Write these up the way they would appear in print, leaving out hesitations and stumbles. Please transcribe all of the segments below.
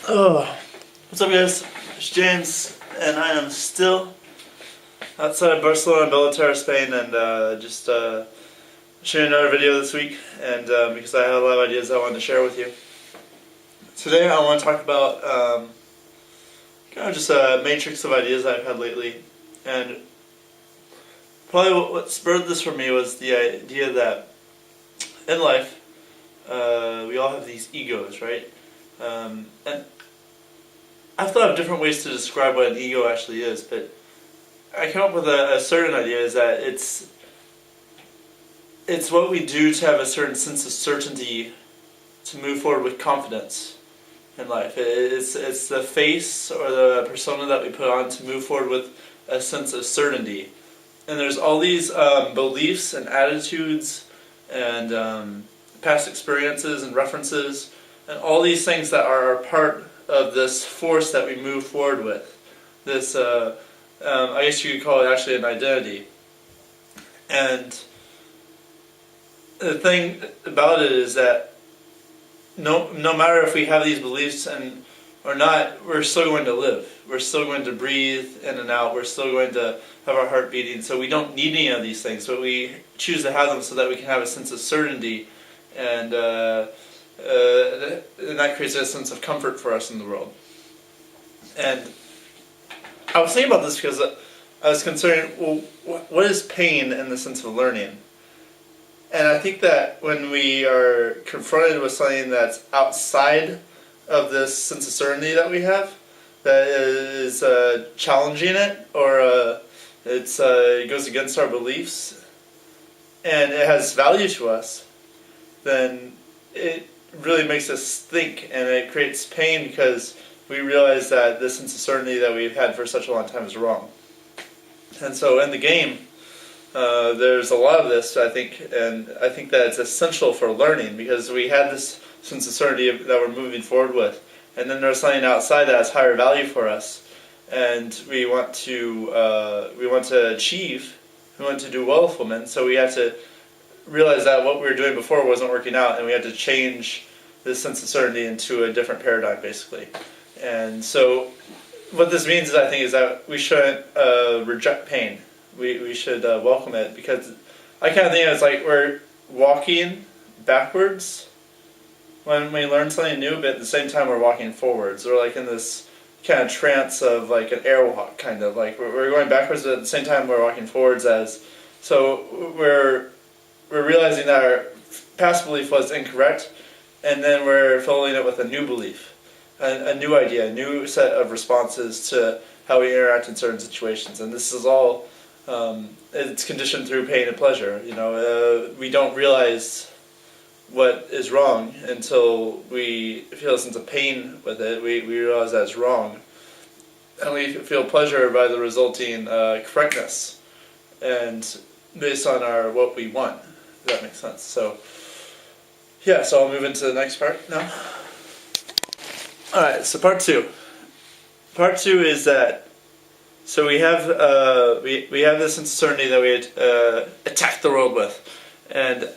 Oh, what's up, guys? It's James, and I am still outside of Barcelona, Bellatour, Spain, and just sharing another video this week. And because I had a lot of ideas I wanted to share with you today, I want to talk about kind of just a matrix of ideas I've had lately. And probably what spurred this for me was the idea that in life we all have these egos, right? And I've thought of different ways to describe what an ego actually is, but I came up with a certain idea is that it's what we do to have a certain sense of certainty to move forward with confidence in life. It's the face or the persona that we put on to move forward with a sense of certainty. And there's all these beliefs and attitudes and past experiences and references and all these things that are a part of this force that we move forward with. This, I guess you could call it actually an identity. And the thing about it is that no matter if we have these beliefs or not, we're still going to live. We're still going to breathe in and out. We're still going to have our heart beating. So we don't need any of these things, but we choose to have them so that we can have a sense of certainty, and that creates a sense of comfort for us in the world. And I was thinking about this because I was considering, well, what is pain in the sense of learning? And I think that when we are confronted with something that's outside of this sense of certainty that we have, that is challenging it, or it goes against our beliefs, and it has value to us, then it really makes us think, and it creates pain because we realize that this sense of certainty that we've had for such a long time is wrong. And so in the game, there's a lot of this, I think, and I think that it's essential for learning because we had this sense of certainty that we're moving forward with, and then there's something outside that has higher value for us, and we want to achieve, we want to do well with women, so we have to realize that what we were doing before wasn't working out, and we had to change this sense of certainty into a different paradigm, basically. And so what this means is, I think, is that we shouldn't reject pain. We should welcome it, because I kind of think it's like we're walking backwards when we learn something new, but at the same time we're walking forwards. We're like in this kind of trance of like an airwalk, kind of like we're going backwards, but at the same time we're walking forwards. So we're realizing that our past belief was incorrect, and then we're filling it with a new belief, a new idea, a new set of responses to how we interact in certain situations. And this is all, it's conditioned through pain and pleasure. We don't realize what is wrong until we feel a sense of pain with it. We realize that it's wrong, and we feel pleasure by the resulting correctness, and based on what we want. If that makes sense. So, yeah, so I'll move into the next part now. Alright, so part two. Part two is that, so we have this uncertainty that we attack the world with. And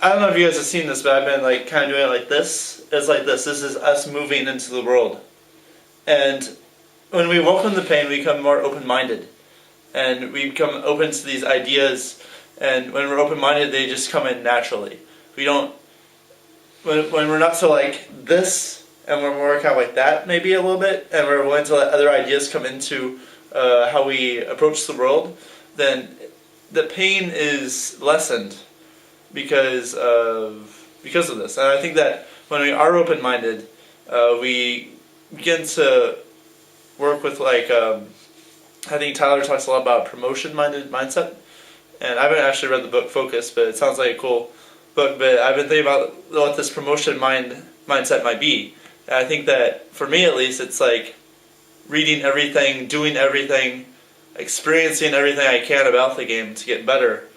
I don't know if you guys have seen this, but I've been like kind of doing it like this. It's like this. This is us moving into the world. And when we welcome the pain, we become more open-minded. And we become open to these ideas. And when we're open-minded, they just come in naturally. We don't, when we're not so like this, and we're more kind of like that maybe a little bit, and we're willing to let other ideas come into how we approach the world, then the pain is lessened because of this. And I think that when we are open-minded, we begin to work with like, I think Tyler talks a lot about promotion-minded mindset. And I haven't actually read the book Focus, but it sounds like a cool book. But I've been thinking about what this promotion mindset might be. And I think that, for me at least, it's like reading everything, doing everything, experiencing everything I can about the game to get better,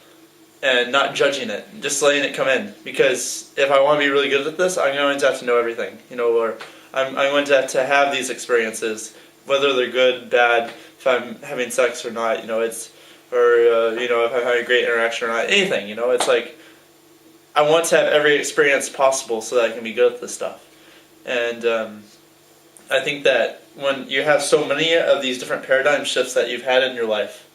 and not judging it, just letting it come in. Because if I want to be really good at this, I'm going to have to know everything, or I'm going to have these experiences, whether they're good, bad, if I'm having sex or not, if I'm having a great interaction or not, anything, it's like, I want to have every experience possible so that I can be good at this stuff. And I think that when you have so many of these different paradigm shifts that you've had in your life,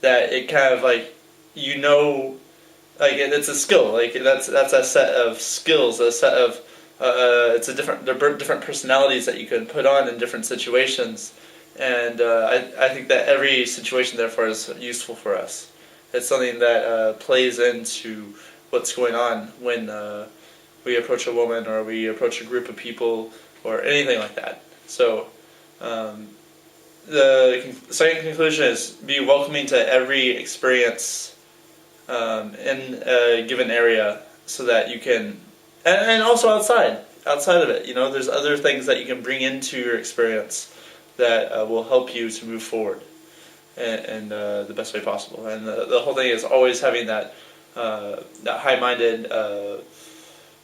that it kind of like, like it's a skill. Like that's a set of skills, a set of it's a different personalities that you can put on in different situations, and I think that every situation therefore is useful for us. It's something that plays into what's going on when we approach a woman or we approach a group of people or anything like that. So the second conclusion is be welcoming to every experience in a given area, so that you can, and also outside of it, there's other things that you can bring into your experience that will help you to move forward in the best way possible. And the whole thing is always having that high-minded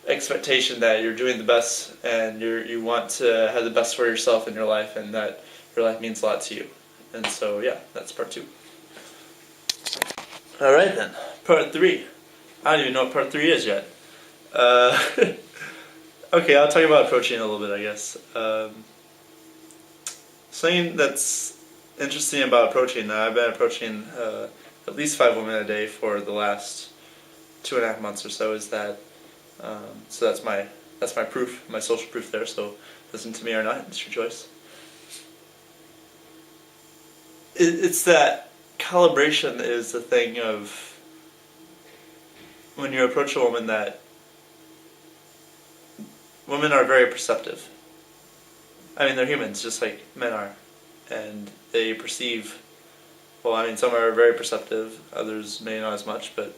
expectation that you're doing the best, and you want to have the best for yourself in your life, and that your life means a lot to you. And so, yeah, that's part 2. All right, then. Part 3. I don't even know what part 3 is yet. Okay, I'll talk about approaching a little bit, I guess. Something that's interesting about approaching, I've been approaching at least 5 women a day for the last 2.5 months or so, is that, so that's my proof, my social proof there, so listen to me or not, it's your choice. It's that calibration is the thing of when you approach a woman, that women are very perceptive. I mean, they're humans, just like men are. And they perceive, well, I mean, some are very perceptive, others may not as much, but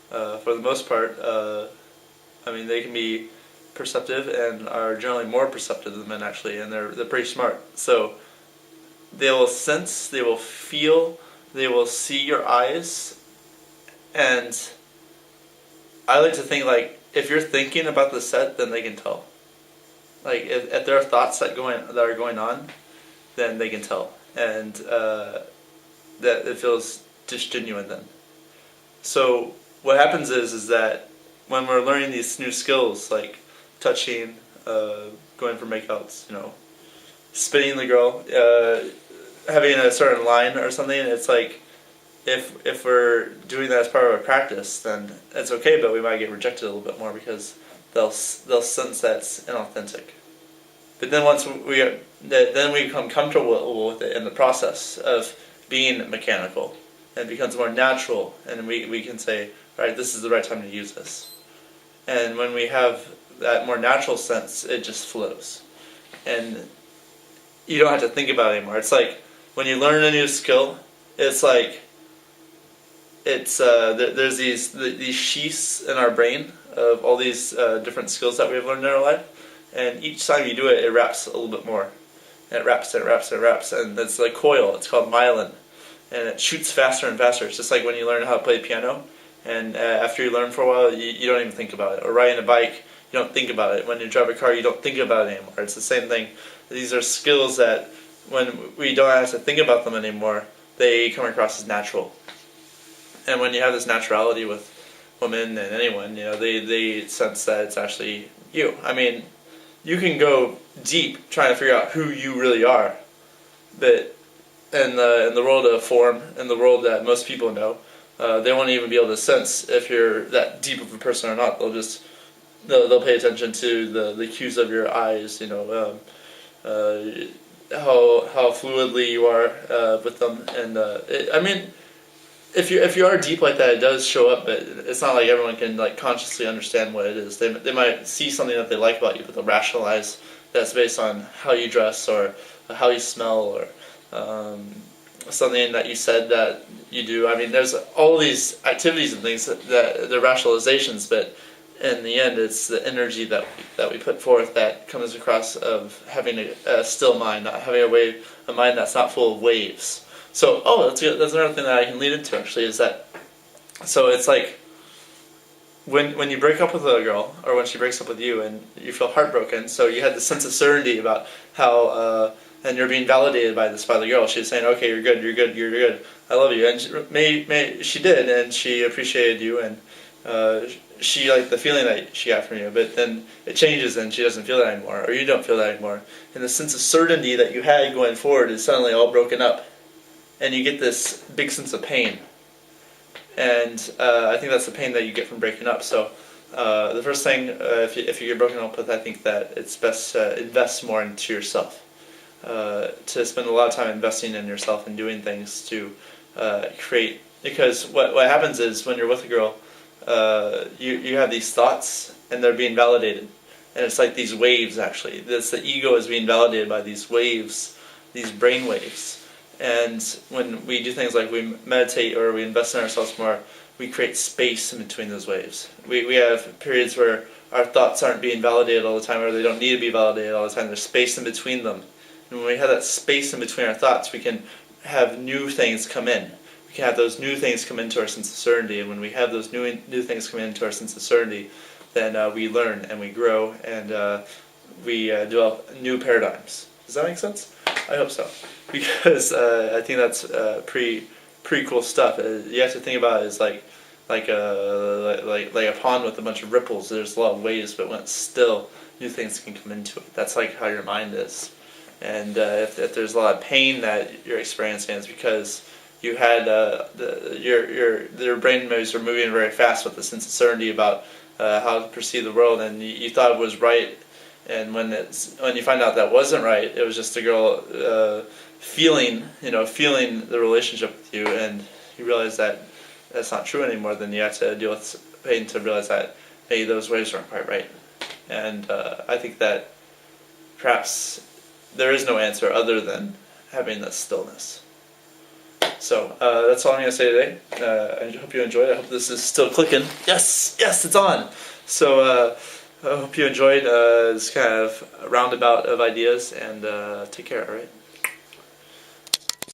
for the most part, I mean, they can be perceptive and are generally more perceptive than men, actually, and they're pretty smart. So they will sense, they will feel, they will see your eyes, and I like to think, like, if you're thinking about the set, then they can tell. Like, if there are thoughts that are going on, then they can tell, and that it feels disgenuine then. So what happens is that when we're learning these new skills, like touching, going for makeouts, spitting the girl, having a certain line or something, it's like, if we're doing that as part of our practice, then it's okay, but we might get rejected a little bit more because they'll sense that's inauthentic. But then once we become comfortable with it in the process of being mechanical, and it becomes more natural, and we can say, right, this is the right time to use this. And when we have that more natural sense, it just flows. And you don't have to think about it anymore. It's like when you learn a new skill, it's like there's these sheaths in our brain of all these different skills that we've learned in our life, and each time you do it, it wraps a little bit more, and it wraps and it wraps and it wraps, and it's like coil. It's called myelin, and it shoots faster and faster. It's just like when you learn how to play piano, and after you learn for a while, you don't even think about it. Or riding a bike, you don't think about it. When you drive a car, you don't think about it anymore. It's the same thing. These are skills that when we don't have to think about them anymore, they come across as natural. And when you have this naturality with women and anyone, they sense that it's actually you. I mean, you can go deep trying to figure out who you really are, but in the world of form, in the world that most people know, they won't even be able to sense if you're that deep of a person or not. They'll pay attention to the cues of your eyes, how fluidly you are with them, and I mean, if you are deep like that, it does show up, but it's not like everyone can like consciously understand what it is. They might see something that they like about you, but they'll rationalize that's based on how you dress or how you smell or something that you said that you do. I mean, there's all these activities and things that they're rationalizations, but in the end, it's the energy that we put forth that comes across of having a still mind, not having a mind that's not full of waves. So, that's another thing that I can lead into, actually, is that, so it's like, when you break up with a girl, or when she breaks up with you, and you feel heartbroken, so you had this sense of certainty about how, and you're being validated by the girl. She's saying, okay, you're good, I love you, and she did, and she appreciated you, and she liked the feeling that she got from you, but then it changes and she doesn't feel that anymore, or you don't feel that anymore. And the sense of certainty that you had going forward is suddenly all broken up, and you get this big sense of pain. And I think that's the pain that you get from breaking up. So the first thing, if you get broken up with, I think that it's best to invest more into yourself. To spend a lot of time investing in yourself and doing things to create. Because what happens is when you're with a girl, you have these thoughts and they're being validated. And it's like these waves, actually. The ego is being validated by these waves, these brain waves. And when we do things like we meditate or we invest in ourselves more, we create space in between those waves. We have periods where our thoughts aren't being validated all the time, or they don't need to be validated all the time. There's space in between them. And when we have that space in between our thoughts, we can have new things come in. We can have those new things come into our sense of certainty. And when we have those new things come into our sense of certainty, then we learn and we grow and we develop new paradigms. Does that make sense? I hope so, because I think that's pretty cool stuff. You have to think about it as like a pond with a bunch of ripples. There's a lot of waves, but when it's still, new things can come into it. That's like how your mind is. And if there's a lot of pain that you're experiencing, it's because you had your brain waves are moving very fast with a sense of certainty about how to perceive the world, and you thought it was right. And when you find out that wasn't right, it was just a girl feeling the relationship with you, and you realize that that's not true anymore. Then you have to deal with pain to realize that, hey, those waves aren't quite right. And I think that perhaps there is no answer other than having that stillness. So that's all I'm going to say today. I hope you enjoyed it. I hope this is still clicking. Yes, it's on. So I hope you enjoyed this kind of roundabout of ideas, and take care, all right?